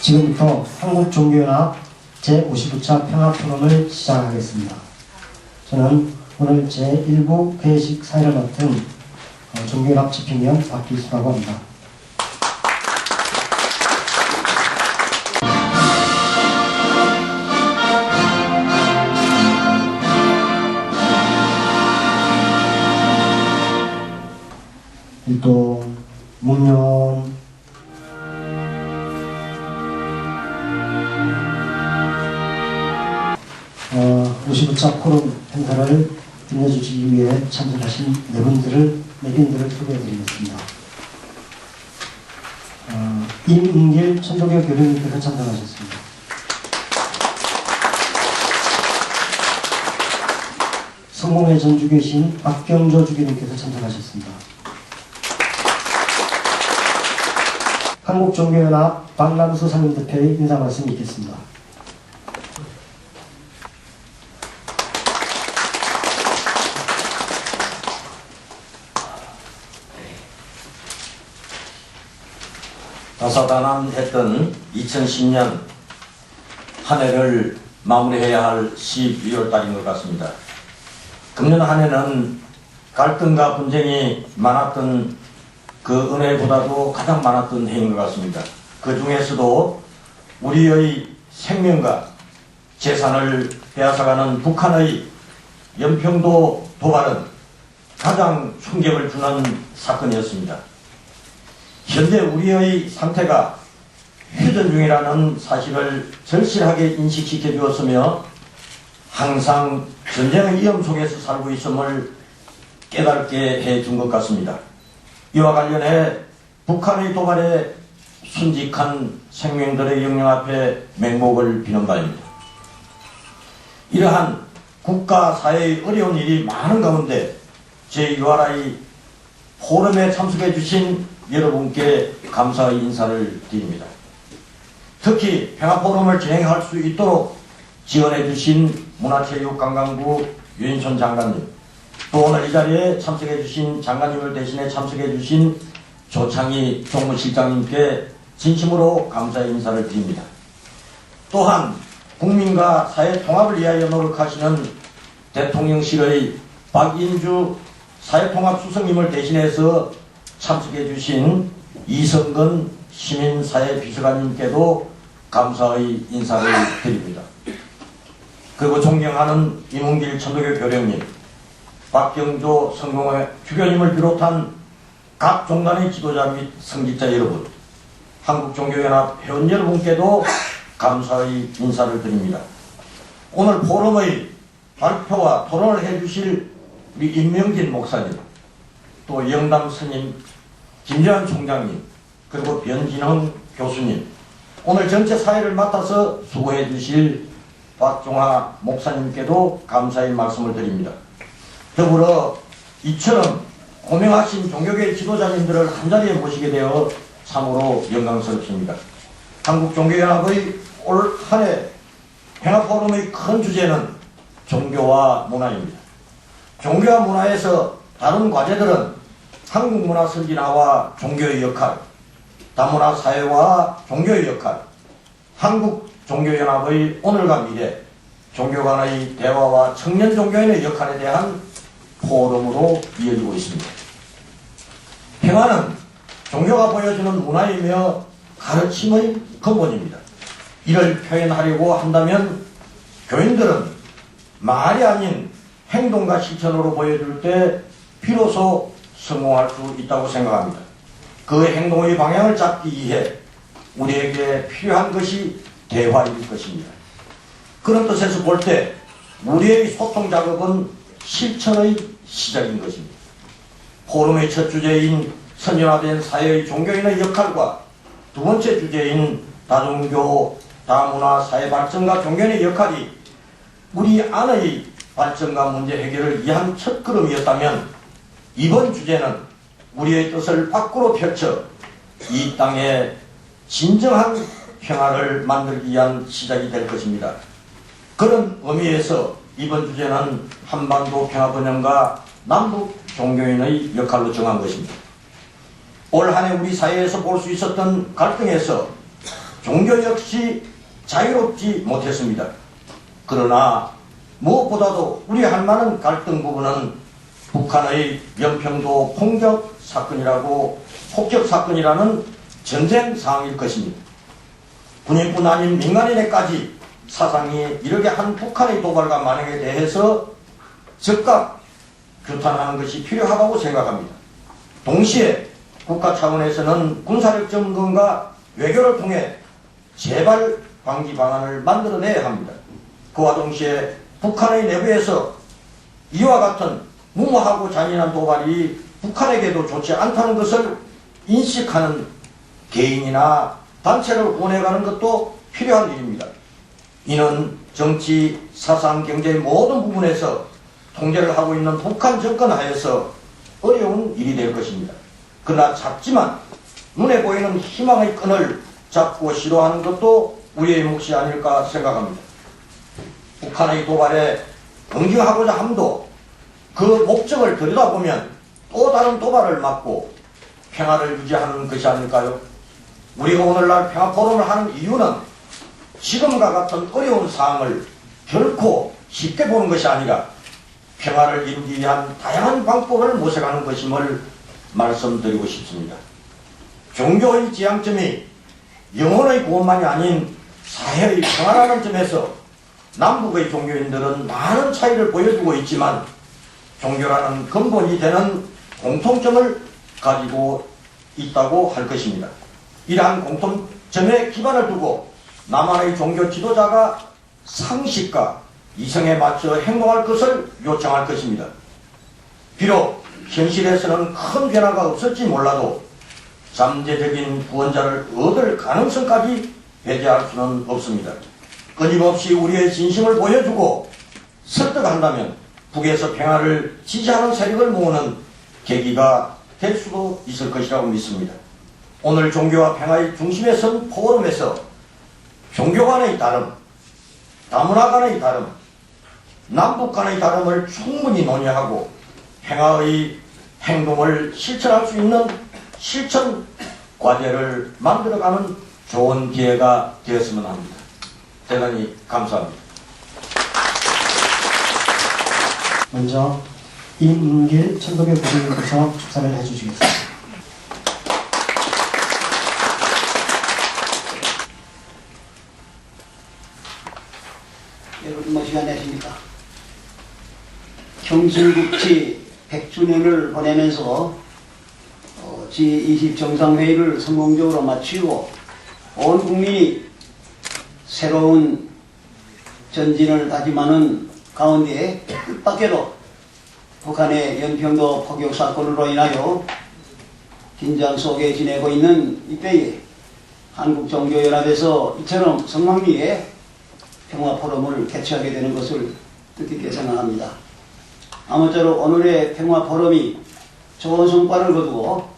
지금부터 한국종교연합 제55차 평화포럼을 시작하겠습니다. 저는 오늘 제1부 회식 사회를 맡은 종교연합 집행위원 박기수라고 합니다. 일동, 묵념, 55차 포럼 행사를 빛내주시기 위해 참석하신 내빈들을 소개해드리겠습니다. 임은길 천도교 교령님께서 참석하셨습니다. 성공회 전주교신 박경조 주교님께서 참석하셨습니다. 한국종교연합 박남수 상임대표의 인사 말씀이 있겠습니다. 다사다난했던 2010년 한 해를 마무리해야 할 12월 달인 것 같습니다. 금년 한 해는 갈등과 분쟁이 많았던 그 은혜보다도 가장 많았던 해인 것 같습니다. 그 중에서도 우리의 생명과 재산을 빼앗아가는 북한의 연평도 도발은 가장 충격을 주는 사건이었습니다. 현재 우리의 상태가 휴전 중이라는 사실을 절실하게 인식시켜 주었으며 항상 전쟁의 위험 속에서 살고 있음을 깨닫게 해준 것 같습니다. 이와 관련해 북한의 도발에 순직한 생명들의 영령 앞에 맹목을 비는 바입니다. 이러한 국가 사회의 어려운 일이 많은 가운데 제6RI 포럼에 참석해 주신 여러분께 감사의 인사를 드립니다. 특히 평화포럼을 진행할 수 있도록 지원해 주신 문화체육관광부 유인촌 장관님, 또 오늘 이 자리에 참석해 주신 장관님을 대신해 참석해 주신 조창희 종무실장님께 진심으로 감사의 인사를 드립니다. 또한 국민과 사회 통합을 위하여 노력하시는 대통령실의 박인주 사회통합수석님을 대신해서 참석해 주신 이성근 시민사회비서관님께도 감사의 인사를 드립니다. 그리고 존경하는 임은길 천도교 교령님, 박경조 성공회 주교님을 비롯한 각 종단의 지도자 및 성직자 여러분, 한국종교연합 회원 여러분께도 감사의 인사를 드립니다. 오늘 포럼의 발표와 토론을 해주실 우리 임명진 목사님, 또 영담 스님, 김재환 총장님, 그리고 변진흥 교수님, 오늘 전체 사회를 맡아서 수고해 주실 박종하 목사님께도 감사의 말씀을 드립니다. 더불어 이처럼 고명하신 종교계 지도자님들을 한자리에 모시게 되어 참으로 영광스럽습니다. 한국종교연합의 올 한 해 평화포럼의 큰 주제는 종교와 문화입니다. 종교와 문화에서 다른 과제들은 한국문화 선진화와 종교의 역할, 다문화 사회와 종교의 역할, 한국종교연합의 오늘과 미래, 종교 간의 대화와 청년 종교인의 역할에 대한 포럼으로 이어지고 있습니다. 평화는 종교가 보여주는 문화이며 가르침의 근본입니다. 이를 표현하려고 한다면 교인들은 말이 아닌 행동과 실천으로 보여줄 때 비로소 성공할 수 있다고 생각합니다. 그 행동의 방향을 잡기 위해 우리에게 필요한 것이 대화일 것입니다. 그런 뜻에서 볼 때 우리의 소통 작업은 실천의 시작인 것입니다. 포럼의 첫 주제인 선진화된 사회의 종교인의 역할과 두 번째 주제인 다종교, 다문화 사회 발전과 종교인의 역할이 우리 안의 발전과 문제 해결을 위한 첫걸음이었다면 이번 주제는 우리의 뜻을 밖으로 펼쳐 이 땅에 진정한 평화를 만들기 위한 시작이 될 것입니다. 그런 의미에서 이번 주제는 한반도 평화번영과 남북 종교인의 역할로 정한 것입니다. 올 한 해 우리 사회에서 볼 수 있었던 갈등에서 종교 역시 자유롭지 못했습니다. 그러나 무엇보다도 우리 할 만한 갈등 부분은 북한의 연평도 폭격 사건이라는 전쟁 상황일 것입니다. 군인뿐 아닌 민간인에까지 사상이 이렇게 한 북한의 도발과 만행에 대해서 즉각 규탄하는 것이 필요하다고 생각합니다. 동시에 국가 차원에서는 군사력 점검과 외교를 통해 재발 방지 방안을 만들어내야 합니다. 그와 동시에 북한의 내부에서 이와 같은 무모하고 잔인한 도발이 북한에게도 좋지 않다는 것을 인식하는 개인이나 단체를 후원해가는 것도 필요한 일입니다. 이는 정치, 사상, 경제의 모든 부분에서 통제를 하고 있는 북한 정권 하에서 어려운 일이 될 것입니다. 그러나 작지만 눈에 보이는 희망의 끈을 잡고 시도하는 것도 우리의 몫이 아닐까 생각합니다. 북한의 도발에 응징하고자 함도 그 목적을 들여다보면 또 다른 도발을 막고 평화를 유지하는 것이 아닐까요? 우리가 오늘날 평화 포럼을 하는 이유는 지금과 같은 어려운 상황을 결코 쉽게 보는 것이 아니라 평화를 이루기 위한 다양한 방법을 모색하는 것임을 말씀드리고 싶습니다. 종교의 지향점이 영혼의 구원만이 아닌 사회의 평화라는 점에서 남북의 종교인들은 많은 차이를 보여주고 있지만 종교라는 근본이 되는 공통점을 가지고 있다고 할 것입니다. 이러한 공통점에 기반을 두고 남한의 종교 지도자가 상식과 이성에 맞춰 행동할 것을 요청할 것입니다. 비록 현실에서는 큰 변화가 없을지 몰라도 잠재적인 구원자를 얻을 가능성까지 배제할 수는 없습니다. 끊임없이 우리의 진심을 보여주고 설득한다면 북에서 평화를 지지하는 세력을 모으는 계기가 될 수도 있을 것이라고 믿습니다. 오늘 종교와 평화의 중심에 선 포럼에서 종교 간의 다름, 다문화 간의 다름, 남북 간의 다름을 충분히 논의하고 평화의 행동을 실천할 수 있는 실천 과제를 만들어가는 좋은 기회가 되었으면 합니다. 대단히 감사합니다. 먼저 임은길 천도교 부장님께서 축사를 해주시겠습니다. 여러분 뭐 시간 되십니까? 경술국지 100주년을 보내면서 G20 정상회의를 성공적으로 마치고 온 국민이 새로운 전진을 다짐하는 가운데 뜻밖에도 북한의 연평도 포격 사건으로 인하여 긴장 속에 지내고 있는 이때에 한국종교연합에서 이처럼 성황리에 평화포럼을 개최하게 되는 것을 뜻깊게 생각합니다. 아무쪼록 오늘의 평화포럼이 좋은 성과를 거두고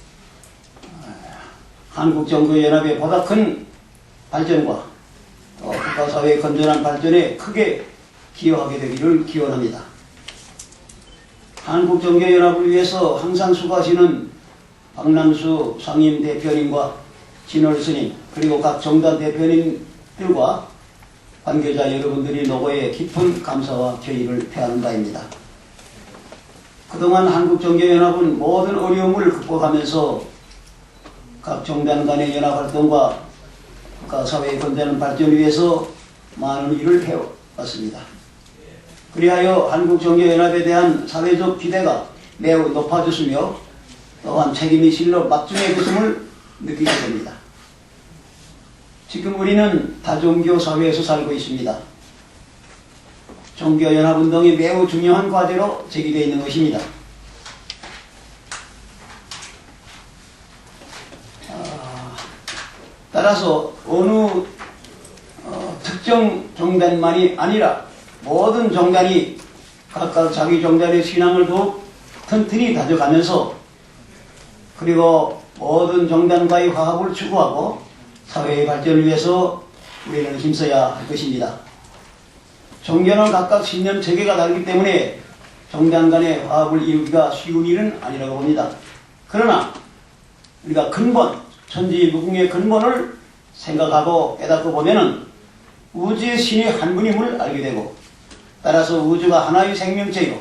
한국종교연합의 보다 큰 발전과 국가사회의 건전한 발전에 크게 기여하게 되기를 기원합니다. 한국종교연합을 위해서 항상 수고하시는 박남수 상임대표님과 진월 스님 그리고 각 정단 대표님들과 관계자 여러분들이 노고에 깊은 감사와敬意를 표하는 바입니다. 그동안 한국종교연합은 모든 어려움을 극복하면서 각 정단 간의 연합활동과 국가사회의 건전한 발전을 위해서 많은 일을 해왔습니다. 그리하여 한국종교연합에 대한 사회적 기대가 매우 높아졌으며 또한 책임이 실로 막중해졌음을 느끼게 됩니다. 지금 우리는 다종교 사회에서 살고 있습니다. 종교연합운동이 매우 중요한 과제로 제기되어 있는 것입니다. 따라서 어느 특정 종단만이 아니라 모든 종단이 각각 자기 종단의 신앙을 더욱 튼튼히 다져가면서 그리고 모든 종단과의 화합을 추구하고 사회의 발전을 위해서 우리는 힘써야 할 것입니다. 종교는 각각 신념 체계가 다르기 때문에 종단 간의 화합을 이루기가 쉬운 일은 아니라고 봅니다. 그러나 우리가 근본, 천지무궁의 근본을 생각하고 깨닫고 보면은 우주의 신이 한 분임을 알게 되고, 따라서 우주가 하나의 생명체요,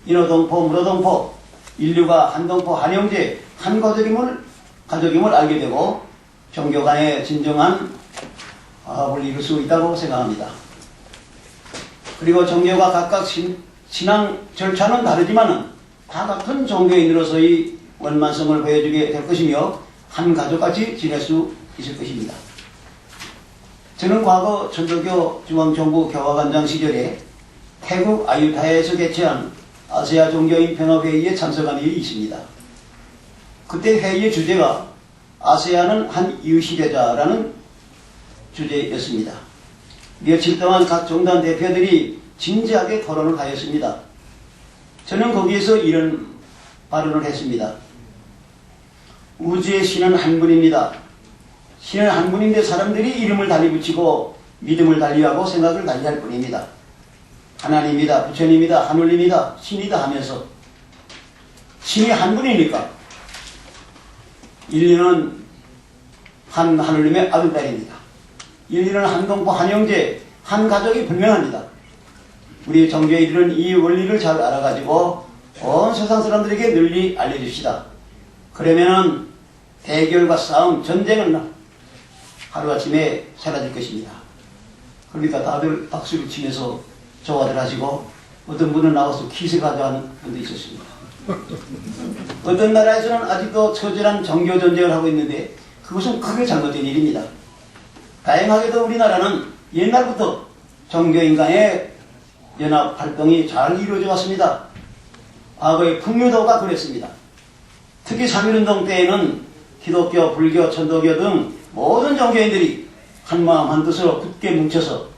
인호동포, 무로동포, 인류가 한 동포, 한 형제, 한 가족임을 알게 되고, 종교 간의 진정한 화합을 이룰 수 있다고 생각합니다. 그리고 종교가 각각 신앙 절차는 다르지만은 다 같은 종교인으로서의 원만성을 보여주게 될 것이며 한 가족같이 지낼 수 있을 것입니다. 저는 과거 천도교 중앙정부 교화관장 시절에 태국 아유타야에서 개최한 아세아 종교인 평화회의에 참석한 일이 있습니다. 그때 회의의 주제가 아세아는 한 이웃이 되자라는 주제였습니다. 며칠 동안 각 종단 대표들이 진지하게 토론을 하였습니다. 저는 거기에서 이런 발언을 했습니다. 우주의 신은 한 분입니다. 신은 한 분인데 사람들이 이름을 달리 붙이고 믿음을 달리하고 생각을 달리할 뿐입니다. 하나님이다, 부처님이다, 하늘님이다, 신이다 하면서 신이 한 분이니까 인류는 한 하늘님의 아들딸입니다. 인류는 한 동포, 한 형제, 한 가족이 분명합니다. 우리 종교인들은 이 원리를 잘 알아가지고 온 세상 사람들에게 널리 알려줍시다. 그러면은 대결과 싸움, 전쟁은 하루아침에 사라질 것입니다. 그러니까 다들 박수를 치면서 좋아들 하시고, 어떤 분은 나와서 키스 가져가는 분도 있었습니다. 어떤 나라에서는 아직도 처절한 종교 전쟁을 하고 있는데 그것은 크게 잘못된 일입니다. 다행하게도 우리나라는 옛날부터 종교인 간의 연합 활동이 잘 이루어져 왔습니다. 과거의 풍류도가 그랬습니다. 특히 3.1운동 때에는 기독교, 불교, 천도교 등 모든 종교인들이 한마음 한뜻으로 굳게 뭉쳐서,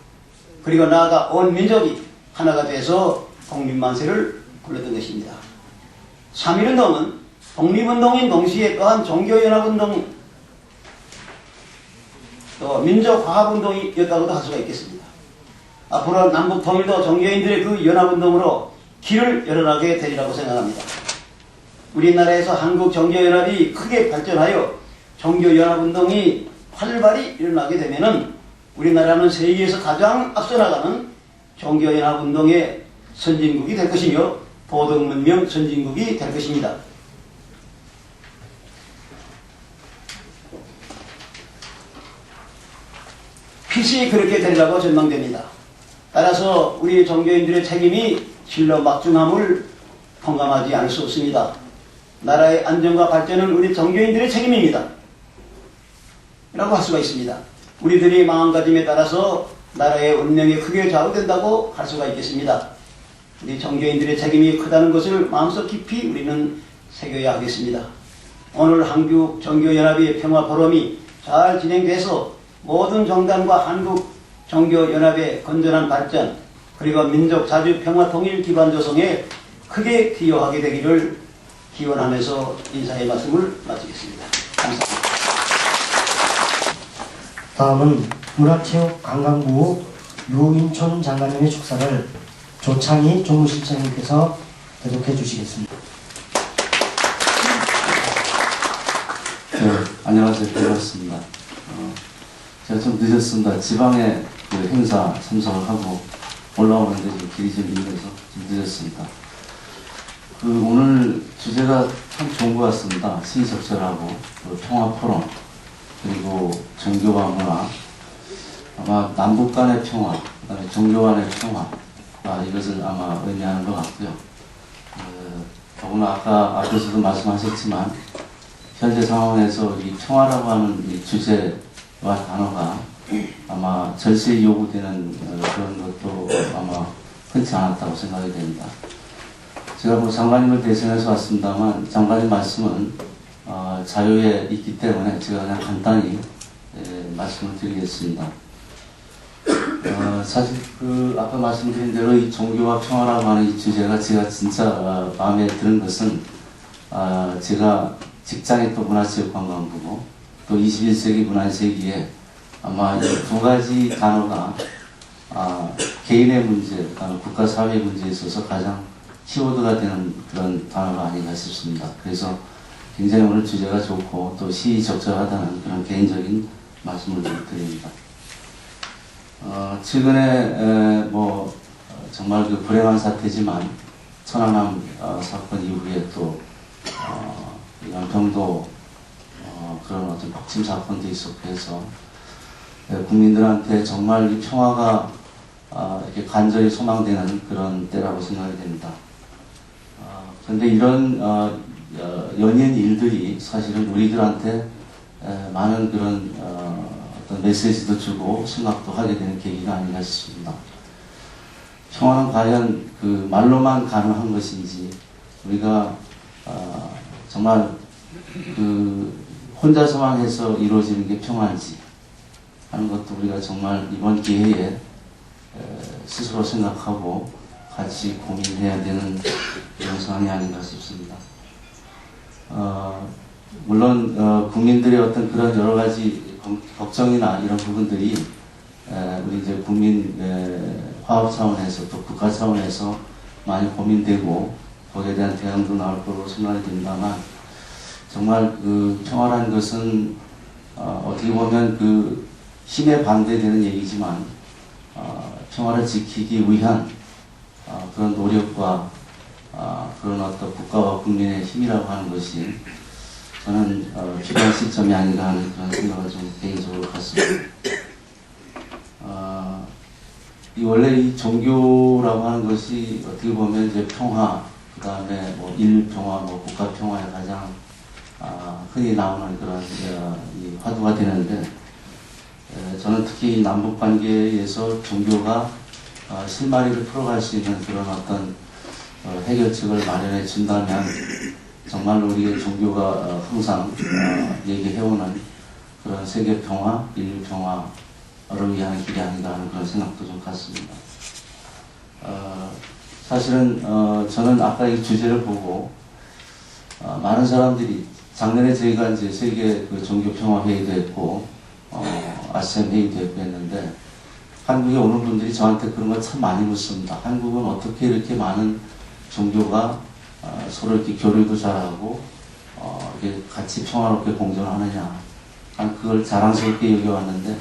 그리고 나아가 온 민족이 하나가 돼서 독립만세를 불렀던 것입니다. 3.1운동은 독립운동인 동시에 또한 종교연합운동, 또 민족화합운동이었다고도 할 수가 있겠습니다. 앞으로 남북통일도 종교인들의 그 연합운동으로 길을 열어나게 되리라고 생각합니다. 우리나라에서 한국종교연합이 크게 발전하여 종교연합운동이 활발히 일어나게 되면은 우리나라는 세계에서 가장 앞서 나가는 종교연합운동의 선진국이 될 것이며 도덕문명 선진국이 될 것입니다. 필시 그렇게 되리라고 전망됩니다. 따라서 우리 종교인들의 책임이 실로 막중함을 통감하지 않을 수 없습니다. 나라의 안정과 발전은 우리 종교인들의 책임입니다. 라고 할 수가 있습니다. 우리들이 마음가짐에 따라서 나라의 운명에 크게 좌우된다고 할 수가 있겠습니다. 우리 종교인들의 책임이 크다는 것을 마음속 깊이 우리는 새겨야 하겠습니다. 오늘 한국 종교연합의 평화포럼이 잘 진행돼서 모든 종단과 한국 종교연합의 건전한 발전, 그리고 민족 자주 평화 통일 기반 조성에 크게 기여하게 되기를 기원하면서 인사의 말씀을 마치겠습니다. 감사합니다. 다음은 문화체육관광부 유인촌 장관님의 축사를 조창희 종무실장님께서 대독해 주시겠습니다. 네, 안녕하세요. 반갑습니다. 제가 좀 늦었습니다. 지방에 그 행사 참석을 하고 올라오는데 좀 길이 좀 밀려서 좀 늦었습니다. 오늘 주제가 참 좋은 것 같습니다. 신적절하고 평화-포럼, 그리고 종교와 문화, 아마 남북 간의 평화, 그다음에 종교 간의 평화, 이것을 아마 의미하는 것 같고요. 더구나 아까 앞에서도 말씀하셨지만 현재 상황에서 이 평화라고 하는 이 주제와 단어가 아마 절실히 요구되는 그런 것도 아마 흔치 않았다고 생각이 됩니다. 제가 뭐 장관님을 대신해서 왔습니다만 장관님 말씀은 자유에 있기 때문에 제가 그냥 간단히 말씀을 드리겠습니다. 사실 아까 말씀드린 대로 이 종교와 평화라고 하는 이 주제가 제가 진짜 마음에 드는 것은 제가 직장이 또 문화체육관광부고 또 21세기 문화세기에 아마 이 두 가지 단어가 개인의 문제, 국가 사회 문제에 있어서 가장 키워드가 되는 그런 단어가 아닌가 싶습니다. 그래서 굉장히 오늘 주제가 좋고 또 시의적절하다는 그런 개인적인 말씀을 좀 드립니다. 최근에 정말 그 불행한 사태지만 천안함 사건 이후에 또 연평도 그런 어떤 폭침 사건도 있었고 해서 국민들한테 정말 이 평화가 이렇게 간절히 소망되는 그런 때라고 생각이 됩니다. 그런데 이런 연이은 일들이 사실은 우리들한테 많은 그런 어떤 메시지도 주고 생각도 하게 되는 계기가 아닌가 싶습니다. 평화는 과연 그 말로만 가능한 것인지 우리가 정말 그 혼자서만 해서 이루어지는 게 평화인지 하는 것도 우리가 정말 이번 기회에 스스로 생각하고 같이 고민해야 되는 그런 상황이 아닌가 싶습니다. 물론 국민들의 어떤 그런 여러 가지 걱정이나 이런 부분들이 우리 이제 국민 화합 차원에서 또 국가 차원에서 많이 고민되고 거기에 대한 대안도 나올 거로 생각이 듭니다만 정말 그 평화라는 것은 어떻게 보면 그 힘에 반대되는 얘기지만 평화를 지키기 위한 그런 노력과 그런 어떤 국가와 국민의 힘이라고 하는 것이 저는 필요한 시점이 아닌가 하는 그런 생각을 좀 개인적으로 갖습니다. 이 원래 이 종교라고 하는 것이 어떻게 보면 이제 평화, 그 다음에 뭐 인류 평화, 뭐 국가 평화에 가장 흔히 나오는 그런 이 화두가 되는데 저는 특히 남북 관계에서 종교가 실마리를 풀어갈 수 있는 그런 어떤 해결책을 마련해 준다면 정말로 우리의 종교가 항상 얘기해오는 그런 세계 평화, 인류 평화를 위한 길이 아닌가 하는 그런 생각도 좀 갖습니다. 사실은 저는 아까 이 주제를 보고 많은 사람들이 작년에 저희가 이제 세계 그 종교 평화 회의도 했고 아세안 회의도 했고 했는데 한국에 오는 분들이 저한테 그런 거 참 많이 묻습니다. 한국은 어떻게 이렇게 많은 종교가 서로 이렇게 교류도 잘하고 이렇게 같이 평화롭게 공존하느냐, 그걸 자랑스럽게 여겨왔는데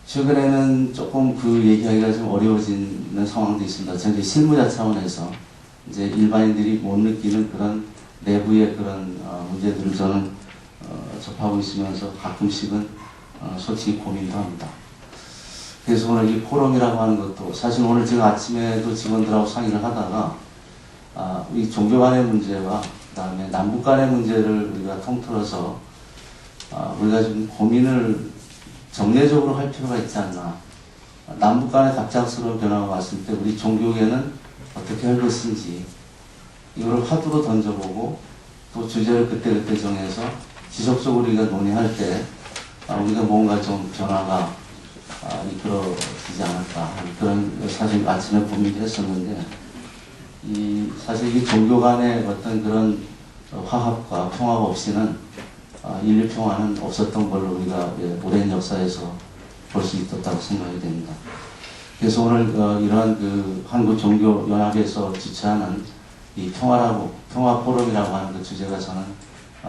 최근에는 조금 그 얘기하기가 좀 어려워지는 상황도 있습니다. 저는 실무자 차원에서 이제 일반인들이 못 느끼는 그런 내부의 그런 문제들을 저는 접하고 있으면서 가끔씩은 솔직히 고민도 합니다. 그래서 오늘 이 포럼이라고 하는 것도 사실 오늘 제가 아침에도 직원들하고 상의를 하다가 이 종교 간의 문제와 그 다음에 남북 간의 문제를 우리가 통틀어서 우리가 좀 고민을 정례적으로 할 필요가 있지 않나. 남북 간의 갑작스러운 변화가 왔을 때 우리 종교계는 어떻게 할 것인지 이걸 화두로 던져보고 또 주제를 그때그때 정해서 지속적으로 우리가 논의할 때 우리가 뭔가 좀 변화가 이끌어지지 않을까 하는 그런 사실 아침에 고민을 했었는데 사실 이 종교 간의 어떤 그런 화합과 평화가 없이는 인류 평화는 없었던 걸로 우리가 오랜 역사에서 볼 수 있었다고 생각이 됩니다. 그래서 오늘 이러한 그 한국종교연합에서 주최하는 이 평화 포럼이라고 하는 그 주제가 저는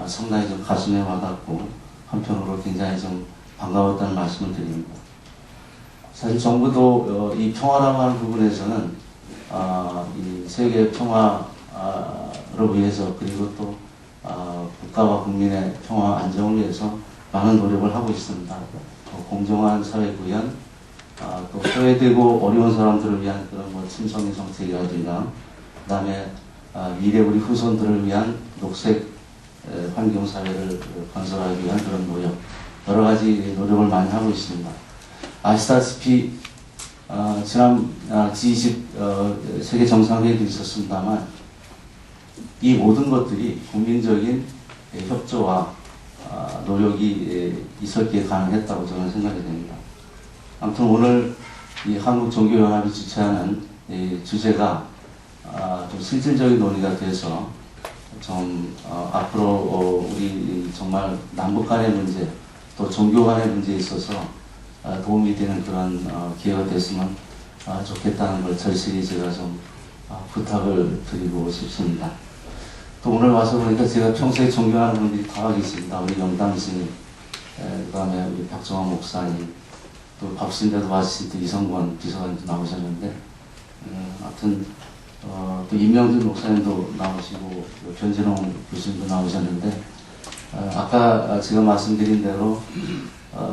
상당히 좀 가슴에 와닿고 한편으로 굉장히 좀 반가웠다는 말씀을 드립니다. 사실 정부도 이 평화라고 하는 부분에서는 이 세계 평화를 위해서 그리고 또 국가와 국민의 평화 안정을 위해서 많은 노력을 하고 있습니다. 공정한 사회 구현, 또 소외되고 어려운 사람들을 위한 그런 뭐 친선의 정책이라든가, 그 다음에 미래 우리 후손들을 위한 녹색 환경 사회를 건설하기 위한 그런 노력, 여러 가지 노력을 많이 하고 있습니다. 아시다시피 지난 G20 세계 정상회의도 있었습니다만 이 모든 것들이 국민적인 협조와 노력이 있었기에 가능했다고 저는 생각이 됩니다. 아무튼 오늘 이 한국종교연합이 주최하는 이 주제가 좀 실질적인 논의가 돼서 좀 앞으로 우리 정말 남북 간의 문제 또 종교 간의 문제에 있어서 도움이 되는 그런 기회가 됐으면 좋겠다는 걸 절실히 제가 좀 부탁을 드리고 싶습니다. 또 오늘 와서 보니까 제가 평소에 존경하는 분들이 다 계십니다. 우리 영당 스님, 그다음에 우리 박정환 목사님, 또 밥신대도 와주신 이성권 비서관도 나오셨는데, 하여튼 또 임명준 목사님도 나오시고 변진홍 교수님도 나오셨는데, 아까 제가 말씀드린 대로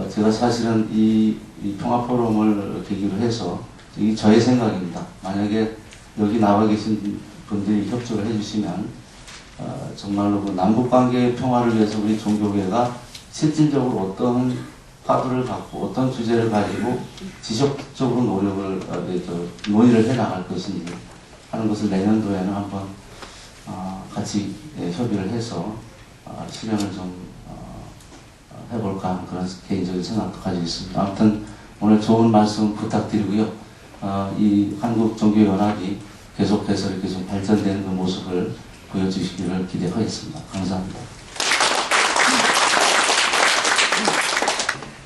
제가 사실은 이 평화포럼을 계기로 해서, 이게 저의 생각입니다. 만약에 여기 나와 계신 분들이 협조를 해주시면 정말로 그 남북관계의 평화를 위해서 우리 종교계가 실질적으로 어떤 화두를 갖고 어떤 주제를 가지고 지속적으로 논의를 해나갈 것인지 하는 것을 내년도에는 한번 같이 협의를 해서 실현을 좀 해볼까 하는 그런 개인적인 생각도 가지고 있습니다. 아무튼 오늘 좋은 말씀 부탁드리고요. 이 한국종교연합이 계속해서 이렇게 좀 발전되는 그 모습을 보여주시기를 기대하겠습니다. 감사합니다.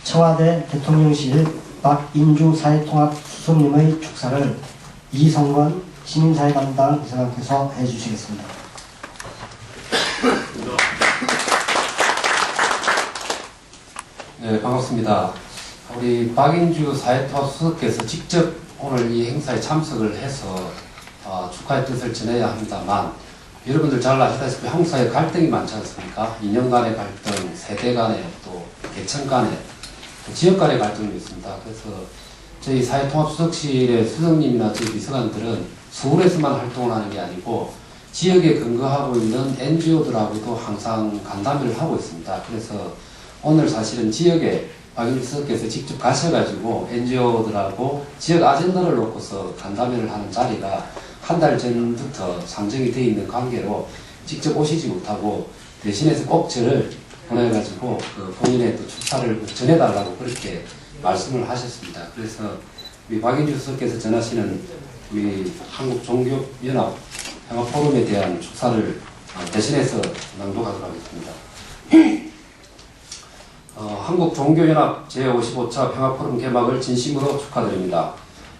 청와대 대통령실 박인주 사회통합수석님의 축사를 이성권 시민사회 담당 비서관께서 해주시겠습니다. 네, 반갑습니다. 우리 박인주 사회통합수석께서 직접 오늘 이 행사에 참석을 해서 축하의 뜻을 전해야 합니다만, 여러분들 잘 아시다시피 한국 사회에 갈등이 많지 않습니까? 이념 간의 갈등, 세대 간의, 또 계층 간의, 또 지역 간의 갈등이 있습니다. 그래서 저희 사회통합수석실의 수석님이나 저희 비서관들은 서울에서만 활동을 하는 게 아니고 지역에 근거하고 있는 NGO들하고도 항상 간담회를 하고 있습니다. 그래서 오늘 사실은 지역에 박인주 수석께서 직접 가셔가지고 NGO들하고 지역 아젠다를 놓고서 간담회를 하는 자리가 한 달 전부터 상정이 되어 있는 관계로 직접 오시지 못하고 대신해서 꼭 저를 보내가지고 본인의 또 축사를 전해달라고 그렇게 말씀을 하셨습니다. 그래서 우리 박인주 수석께서 전하시는 우리 한국종교연합 평화포럼에 대한 축사를 대신해서 낭독하도록 하겠습니다. 한국종교연합 제55차 평화포럼 개막을 진심으로 축하드립니다.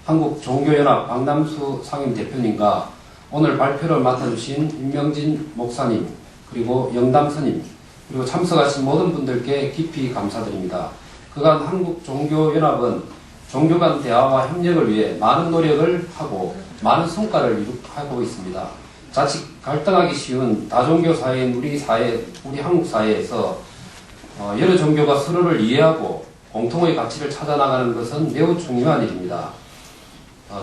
한국종교연합 박남수 상임대표님과 오늘 발표를 맡아주신 임명진 목사님, 그리고 영담스님, 그리고 참석하신 모든 분들께 깊이 감사드립니다. 그간 한국종교연합은 종교 간 대화와 협력을 위해 많은 노력을 하고 많은 성과를 이룩하고 있습니다. 자칫 갈등하기 쉬운 다종교 사회인 우리 한국 사회에서 여러 종교가 서로를 이해하고 공통의 가치를 찾아나가는 것은 매우 중요한 일입니다.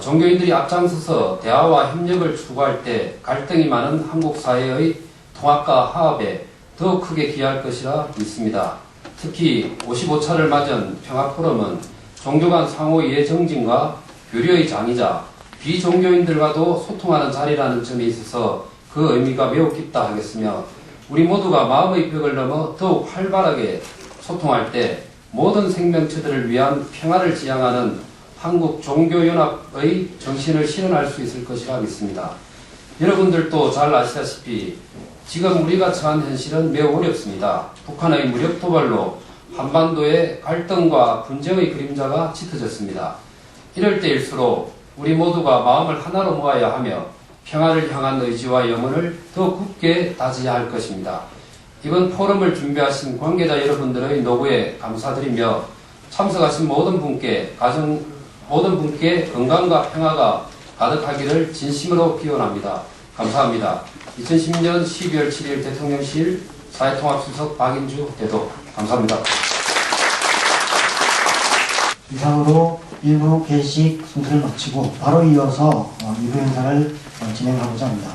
종교인들이 앞장서서 대화와 협력을 추구할 때 갈등이 많은 한국 사회의 통합과 화합에 더 크게 기여할 것이라 믿습니다. 특히 55차를 맞은 평화포럼은 종교 간 상호 이해 정진과 교류의 장이자 비종교인들과도 소통하는 자리라는 점에 있어서 그 의미가 매우 깊다 하겠으며, 우리 모두가 마음의 벽을 넘어 더욱 활발하게 소통할 때 모든 생명체들을 위한 평화를 지향하는 한국종교연합의 정신을 실현할 수 있을 것이라 믿습니다. 여러분들도 잘 아시다시피 지금 우리가 처한 현실은 매우 어렵습니다. 북한의 무력 도발로 한반도의 갈등과 분쟁의 그림자가 짙어졌습니다. 이럴 때일수록 우리 모두가 마음을 하나로 모아야 하며 평화를 향한 의지와 염원을 더 굳게 다져야 할 것입니다. 이번 포럼을 준비하신 관계자 여러분들의 노고에 감사드리며 참석하신 모든 분께 건강과 평화가 가득하기를 진심으로 기원합니다. 감사합니다. 2010년 12월 7일 대통령실 사회통합수석 박인주 대도. 감사합니다. 이상으로 1부 개식 순서를 마치고 바로 이어서 2부 행사를 진행하고자 합니다.